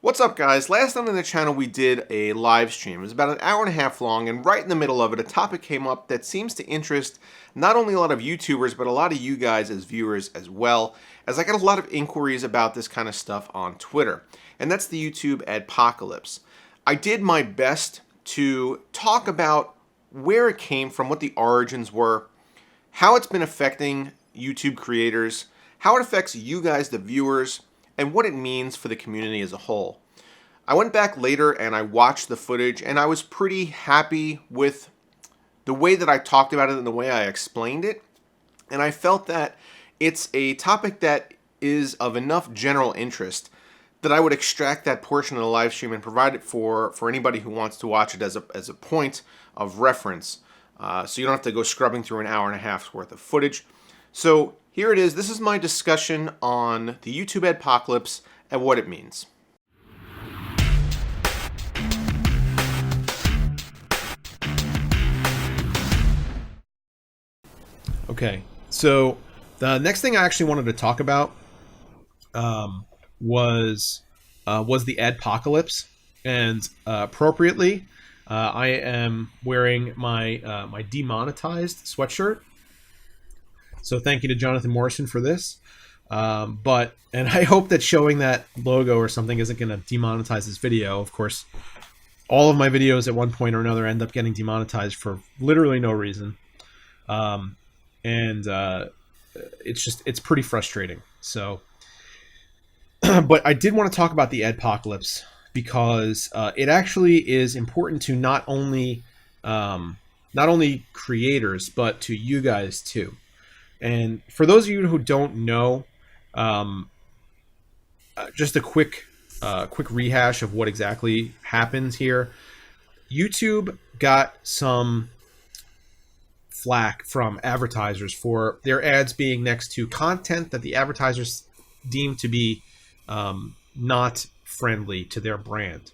What's up, guys? Last time on the channel we did a live stream. It was about an hour and a half long, and right in the middle of it a topic came up that seems to interest not only a lot of YouTubers but a lot of you guys as viewers as well, as I got a lot of inquiries about this kind of stuff on Twitter, and that's the YouTube Adpocalypse. I did my best to talk about where it came from, what the origins were, how it's been affecting YouTube creators, how it affects you guys, the viewers, and what it means for the community as a whole. I went back later and I watched the footage, and I was pretty happy with the way that I talked about it and the way I explained it. And I felt that it's a topic that is of enough general interest that I would extract that portion of the live stream and provide it for anybody who wants to watch it as a point of reference. So you don't have to go scrubbing through an hour and a half's worth of footage. So here it is. This is my discussion on the YouTube Adpocalypse and what it means. Okay, so the next thing I actually wanted to talk about was the Adpocalypse, and appropriately, I am wearing my my demonetized sweatshirt. So thank you to Jonathan Morrison for this. And I hope that showing that logo or something isn't going to demonetize this video. Of course, all of my videos at one point or another end up getting demonetized for literally no reason. It's pretty frustrating. So, but I did want to talk about the Adpocalypse because it actually is important to not only creators, but to you guys too. And for those of you who don't know, just a quick rehash of what exactly happens here. YouTube got some flack from advertisers for their ads being next to content that the advertisers deemed to be not friendly to their brand.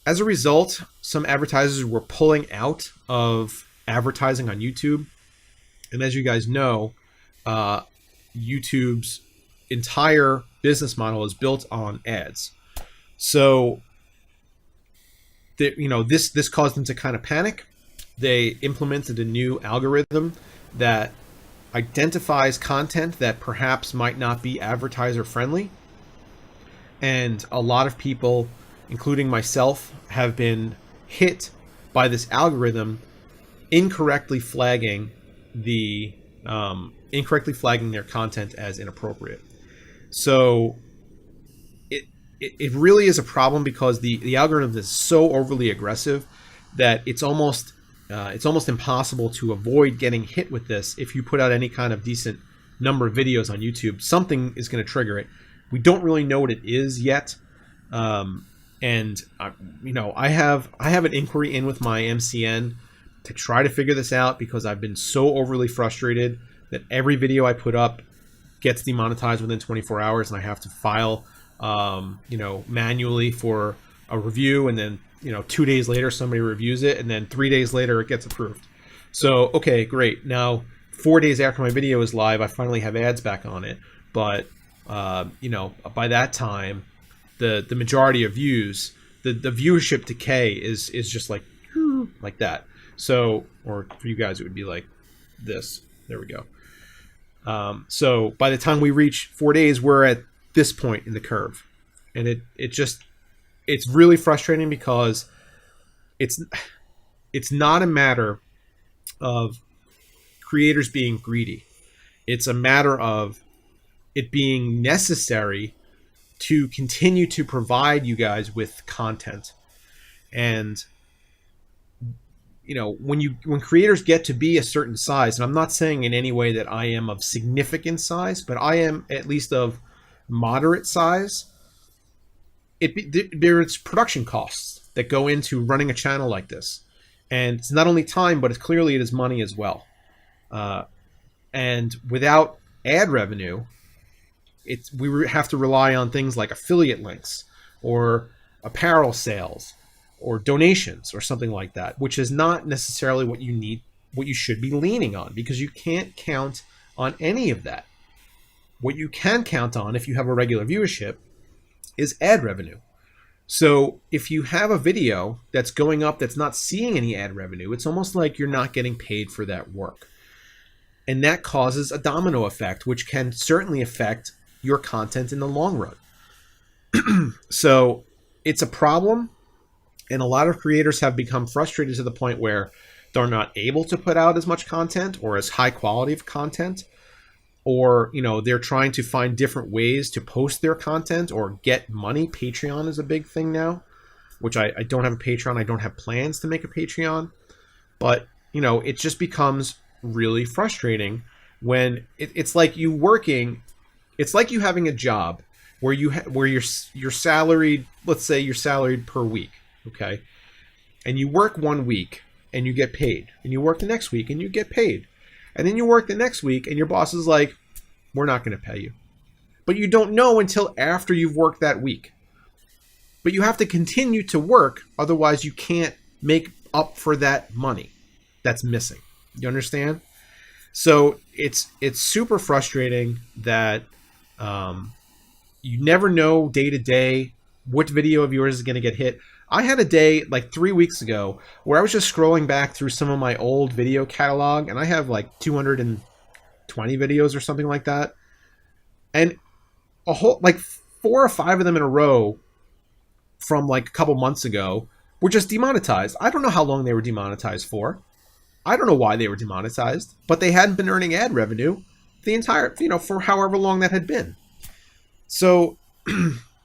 As a result, some advertisers were pulling out of advertising on YouTube. And as you guys know, YouTube's entire business model is built on ads. So, this caused them to kind of panic. They implemented a new algorithm that identifies content that perhaps might not be advertiser friendly. And a lot of people, including myself, have been hit by this algorithm incorrectly flagging their content as inappropriate. So it really is a problem because the algorithm is so overly aggressive that it's almost impossible to avoid getting hit with this. If you put out any kind of decent number of videos on YouTube, something is going to trigger it. We don't really know what it is yet. I have an inquiry in with my MCN to try to figure this out because I've been so overly frustrated that every video I put up gets demonetized within 24 hours, and I have to file, manually for a review, and then 2 days later somebody reviews it, and then 3 days later it gets approved. So okay, great. Now 4 days after my video is live, I finally have ads back on it, but by that time, the majority of views, the viewership decay is just like that. So, or for you guys, it would be like this. There we go. So by the time we reach 4 days, we're at this point in the curve, and it's really frustrating because it's not a matter of creators being greedy. It's a matter of it being necessary to continue to provide you guys with content. And when creators get to be a certain size, and I'm not saying in any way that I am of significant size, but I am at least of moderate size, there's production costs that go into running a channel like this. And it's not only time, but it is money as well. And without ad revenue, we have to rely on things like affiliate links or apparel sales or donations or something like that, which is not necessarily what you should be leaning on, because you can't count on any of that. What you can count on, if you have a regular viewership, is ad revenue. So if you have a video that's going up that's not seeing any ad revenue, it's almost like you're not getting paid for that work. And that causes a domino effect, which can certainly affect your content in the long run. So it's a problem. And a lot of creators have become frustrated to the point where they're not able to put out as much content or as high quality of content, or they're trying to find different ways to post their content or get money. Patreon is a big thing now, which I don't have a Patreon. I don't have plans to make a Patreon, but it just becomes really frustrating when it's like you working. It's like you having a job where you're salaried. Let's say you're salaried per week, okay, and you work 1 week and you get paid, and you work the next week and you get paid, and then you work the next week and your boss is like, we're not going to pay you. But you don't know until after you've worked that week. But you have to continue to work, otherwise you can't make up for that money that's missing. You understand? So it's super frustrating that you never know day to day what video of yours is going to get hit. I had a day like 3 weeks ago where I was just scrolling back through some of my old video catalog, and I have like 220 videos or something like that. And a whole, like 4 or 5 of them in a row from like a couple months ago were just demonetized. I don't know how long they were demonetized for. I don't know why they were demonetized, but they hadn't been earning ad revenue the entire, for however long that had been. So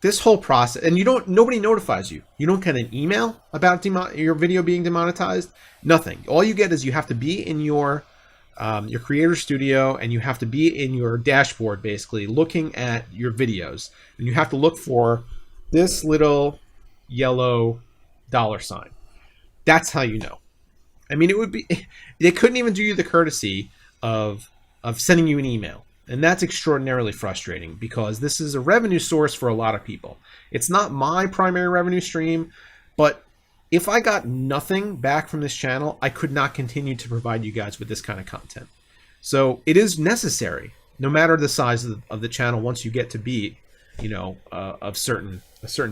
this whole process, and nobody notifies you. You don't get an email about your video being demonetized. Nothing. All you get is you have to be in your creator studio, and you have to be in your dashboard, basically looking at your videos, and you have to look for this little yellow $sign. That's how you know. I mean, they couldn't even do you the courtesy of sending you an email. And that's extraordinarily frustrating because this is a revenue source for a lot of people. It's not my primary revenue stream, but if I got nothing back from this channel, I could not continue to provide you guys with this kind of content. So it is necessary, no matter the size of the channel, once you get to be, a certain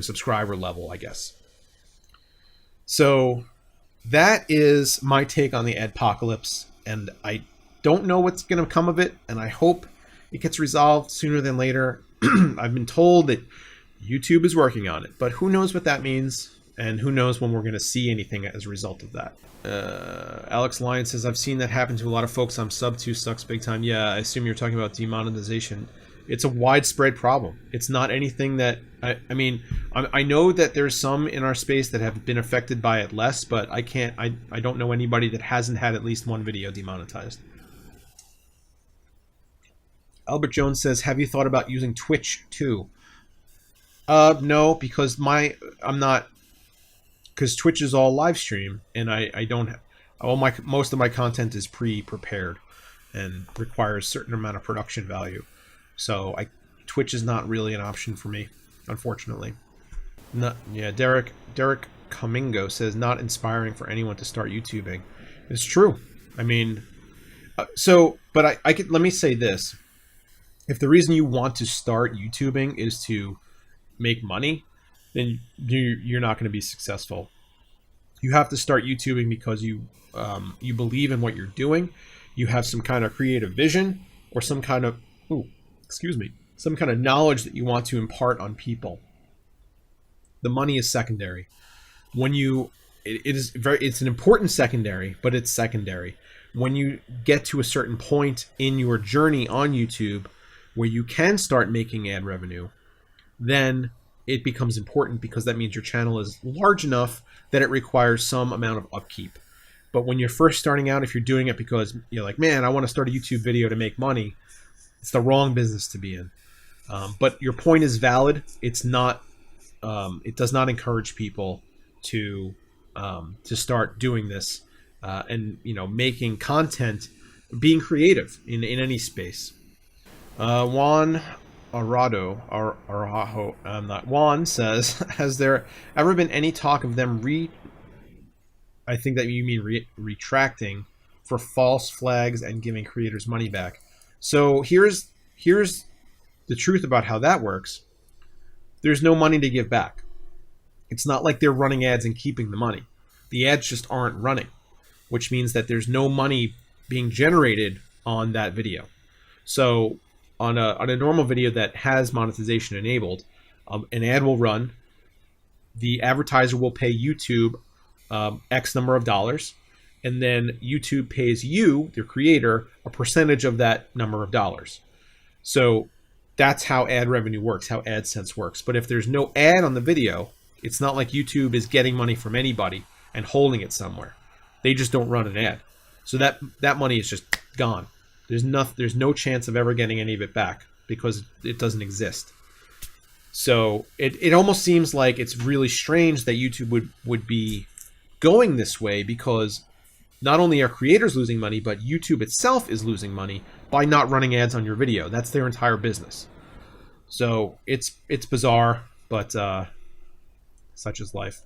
subscriber level, I guess. So that is my take on the Adpocalypse, and I don't know what's going to come of it, and I hope it gets resolved sooner than later. I've been told that YouTube is working on it, but who knows what that means, and who knows when we're going to see anything as a result of that. Alex Lyon says, I've seen that happen to a lot of folks I'm sub to. Sucks big time. Yeah, I assume you're talking about demonetization. It's a widespread problem. It's not anything that, I know that there's some in our space that have been affected by it less, but I don't know anybody that hasn't had at least one video demonetized. Albert Jones says, have you thought about using Twitch too? No, because because Twitch is all live stream, and I don't have, most of my content is pre-prepared and requires a certain amount of production value. So Twitch is not really an option for me, unfortunately. Derek Comingo says, not inspiring for anyone to start YouTubing. It's true. I mean, but let me say this. If the reason you want to start YouTubing is to make money, then you're not going to be successful. You have to start YouTubing because you believe in what you're doing. You have some kind of creative vision or some kind of knowledge that you want to impart on people. The money is secondary. It's an important secondary, but it's secondary. When you get to a certain point in your journey on YouTube where you can start making ad revenue, then it becomes important, because that means your channel is large enough that it requires some amount of upkeep. But when you're first starting out, if you're doing it because you're like, man, I want to start a YouTube video to make money, it's the wrong business to be in. But your point is valid. It's not. It does not encourage people to start doing this and making content, being creative in any space. Juan Arajo, Juan says, has there ever been any talk of them I think that you mean retracting for false flags and giving creators money back? So here's the truth about how that works. there's no money to give back. It's not like they're running ads and keeping the money. The ads just aren't running, which means that there's no money being generated on that video. So on a normal video that has monetization enabled, an ad will run. The advertiser will pay YouTube X number of dollars, and then YouTube pays you, the creator, a percentage of that number of dollars. So that's how ad revenue works, how AdSense works. But if there's no ad on the video, it's not like YouTube is getting money from anybody and holding it somewhere. They just don't run an ad. So that money is just gone. There's no chance of ever getting any of it back because it doesn't exist. So it almost seems like it's really strange that YouTube would be going this way, because not only are creators losing money, but YouTube itself is losing money by not running ads on your video. That's their entire business. So it's bizarre, but such is life.